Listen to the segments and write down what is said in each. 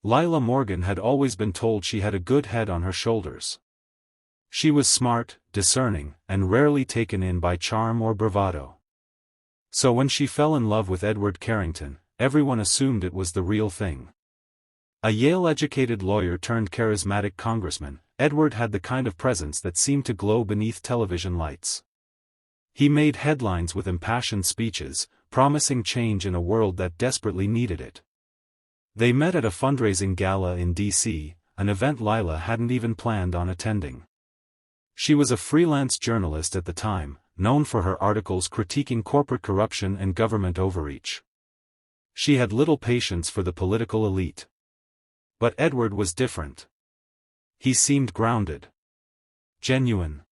Lila Morgan had always been told she had a good head on her shoulders. She was smart, discerning, and rarely taken in by charm or bravado. So when she fell in love with Edward Carrington, everyone assumed it was the real thing. A Yale-educated lawyer turned charismatic congressman, Edward had the kind of presence that seemed to glow beneath television lights. He made headlines with impassioned speeches, promising change in a world that desperately needed it. They met at a fundraising gala in D.C., an event Lila hadn't even planned on attending. She was a freelance journalist at the time, known for her articles critiquing corporate corruption and government overreach. She had little patience for the political elite. But Edward was different. He seemed grounded. Genuine.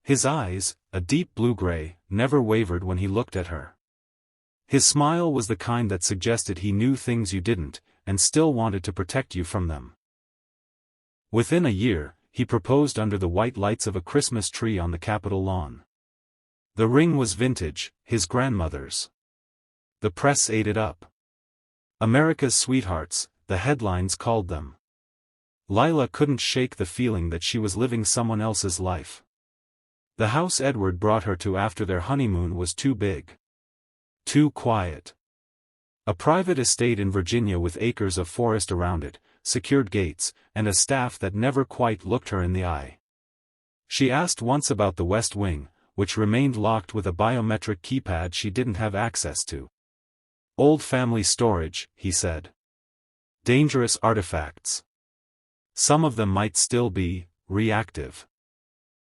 His eyes, a deep blue-gray, never wavered when he looked at her. His smile was the kind that suggested he knew things you didn't, and still wanted to protect you from them. Within a year, he proposed under the white lights of a Christmas tree on the Capitol lawn. The ring was vintage, his grandmother's. The press ate it up. America's sweethearts, the headlines called them. Lila couldn't shake the feeling that she was living someone else's life. The house Edward brought her to after their honeymoon was too big. Too quiet. A private estate in Virginia with acres of forest around it, secured gates, and a staff that never quite looked her in the eye. She asked once about the West Wing, which remained locked with a biometric keypad she didn't have access to. Old family storage, he said. Dangerous artifacts. Some of them might still be reactive.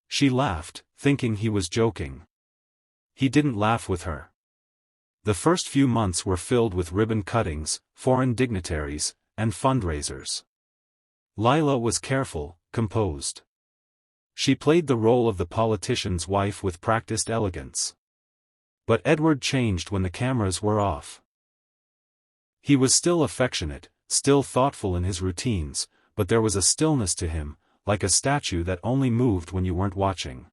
She laughed, thinking he was joking. He didn't laugh with her. The first few months were filled with ribbon cuttings, foreign dignitaries, and fundraisers. Lila was careful, composed. She played the role of the politician's wife with practiced elegance. But Edward changed when the cameras were off. He was still affectionate, still thoughtful in his routines, but there was a stillness to him, like a statue that only moved when you weren't watching.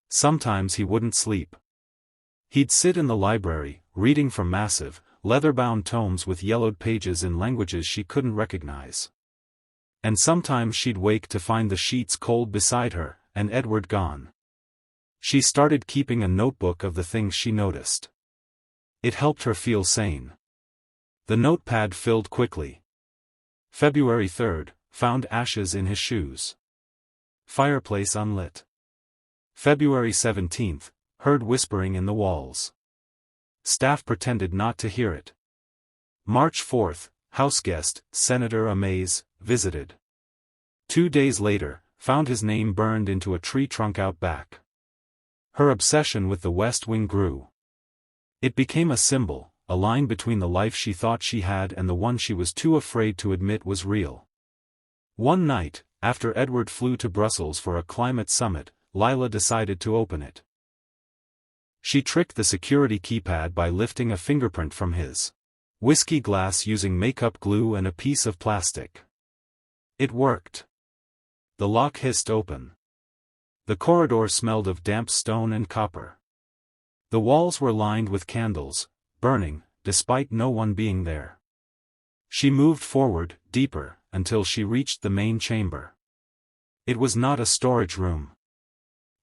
Sometimes he wouldn't sleep. He'd sit in the library, reading from massive, leather-bound tomes with yellowed pages in languages she couldn't recognize. And sometimes she'd wake to find the sheets cold beside her, and Edward gone. She started keeping a notebook of the things she noticed. It helped her feel sane. The notepad filled quickly. February 3rd, found ashes in his shoes. Fireplace unlit. February 17th, heard whispering in the walls. Staff pretended not to hear it. March 4th, houseguest, Senator Amaze, visited. 2 days later, found his name burned into a tree trunk out back. Her obsession with the West Wing grew. It became a symbol, a line between the life she thought she had and the one she was too afraid to admit was real. One night, after Edward flew to Brussels for a climate summit, Lila decided to open it. She tricked the security keypad by lifting a fingerprint from his whiskey glass using makeup glue and a piece of plastic. It worked. The lock hissed open. The corridor smelled of damp stone and copper. The walls were lined with candles, burning, despite no one being there. She moved forward, deeper, until she reached the main chamber. It was not a storage room.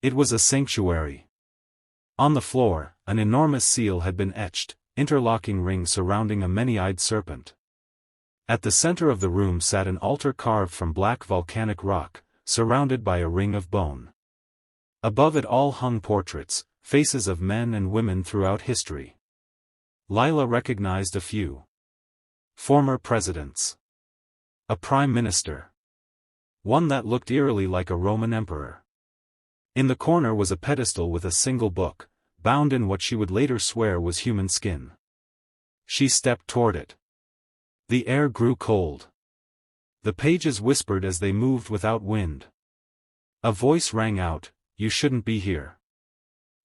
It was a sanctuary. On the floor, an enormous seal had been etched, interlocking rings surrounding a many-eyed serpent. At the center of the room sat an altar carved from black volcanic rock, surrounded by a ring of bone. Above it all hung portraits, faces of men and women throughout history. Lila recognized a few. Former presidents. A prime minister. One that looked eerily like a Roman emperor. In the corner was a pedestal with a single book, bound in what she would later swear was human skin. She stepped toward it. The air grew cold. The pages whispered as they moved without wind. A voice rang out, "You shouldn't be here."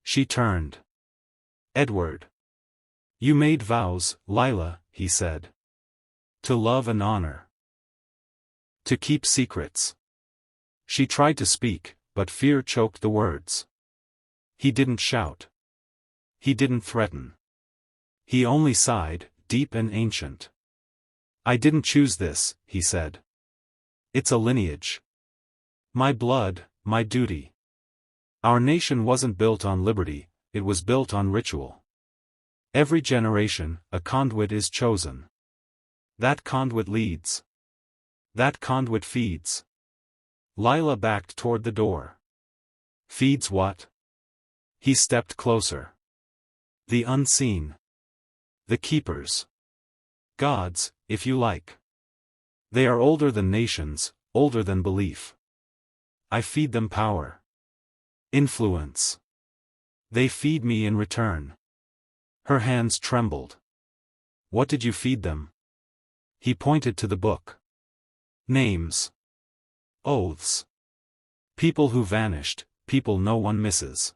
She turned. "Edward. You made vows, Lila," he said. "To love and honor. To keep secrets." She tried to speak, but fear choked the words. He didn't shout. He didn't threaten. He only sighed, deep and ancient. I didn't choose this, he said. It's a lineage. My blood, my duty. Our nation wasn't built on liberty, it was built on ritual. Every generation, a conduit is chosen. That conduit leads. That conduit feeds. Lila backed toward the door. Feeds what? He stepped closer. The unseen. The keepers. Gods, if you like. They are older than nations, older than belief. I feed them power. Influence. They feed me in return. Her hands trembled. What did you feed them? He pointed to the book. Names. Oaths. People who vanished, people no one misses.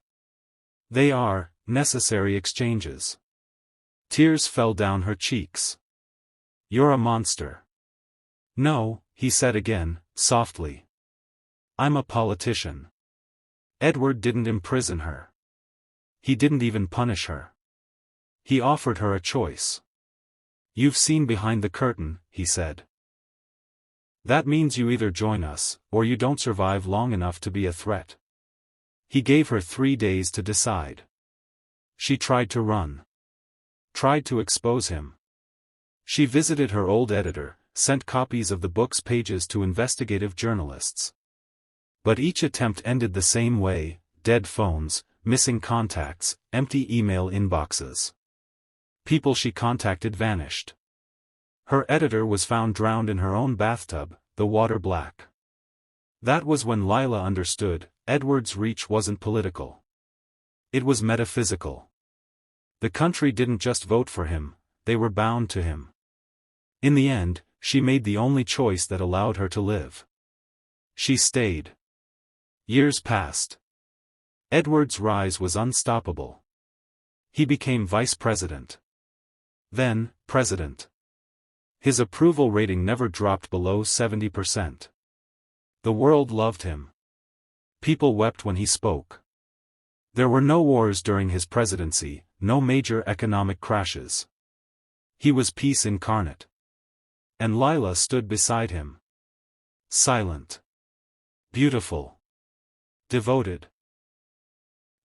They are necessary exchanges. Tears fell down her cheeks. You're a monster. No, he said again, softly. I'm a politician. Edward didn't imprison her. He didn't even punish her. He offered her a choice. You've seen behind the curtain, he said. That means you either join us, or you don't survive long enough to be a threat. He gave her 3 days to decide. She tried to run. Tried to expose him. She visited her old editor, sent copies of the book's pages to investigative journalists. But each attempt ended the same way: dead phones, missing contacts, empty email inboxes. People she contacted vanished. Her editor was found drowned in her own bathtub, the water black. That was when Lila understood, Edward's reach wasn't political. It was metaphysical. The country didn't just vote for him, they were bound to him. In the end, she made the only choice that allowed her to live. She stayed. Years passed. Edward's rise was unstoppable. He became vice president. Then, president. His approval rating never dropped below 70%. The world loved him. People wept when he spoke. There were no wars during his presidency, no major economic crashes. He was peace incarnate. And Lila stood beside him. Silent. Beautiful. Devoted.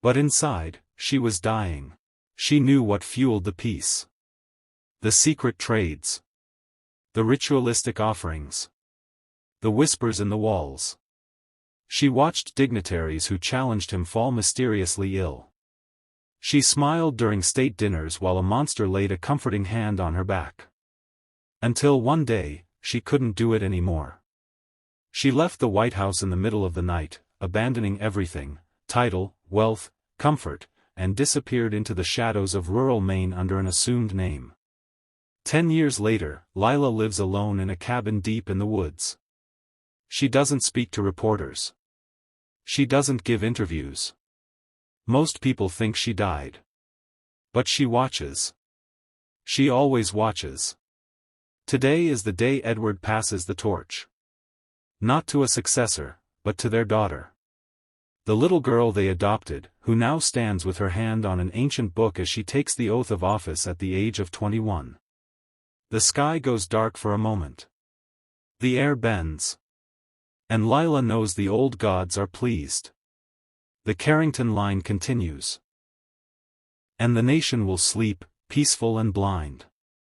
But inside, she was dying. She knew what fueled the peace. The secret trades. The ritualistic offerings. The whispers in the walls. She watched dignitaries who challenged him fall mysteriously ill. She smiled during state dinners while a monster laid a comforting hand on her back. Until one day, she couldn't do it anymore. She left the White House in the middle of the night, abandoning everything, title, wealth, comfort, and disappeared into the shadows of rural Maine under an assumed name. 10 years later, Lila lives alone in a cabin deep in the woods. She doesn't speak to reporters. She doesn't give interviews. Most people think she died. But she watches. She always watches. Today is the day Edward passes the torch. Not to a successor, but to their daughter. The little girl they adopted, who now stands with her hand on an ancient book as she takes the oath of office at the age of 21. The sky goes dark for a moment. The air bends. And Lila knows the old gods are pleased. The Carrington line continues. And the nation will sleep, peaceful and blind.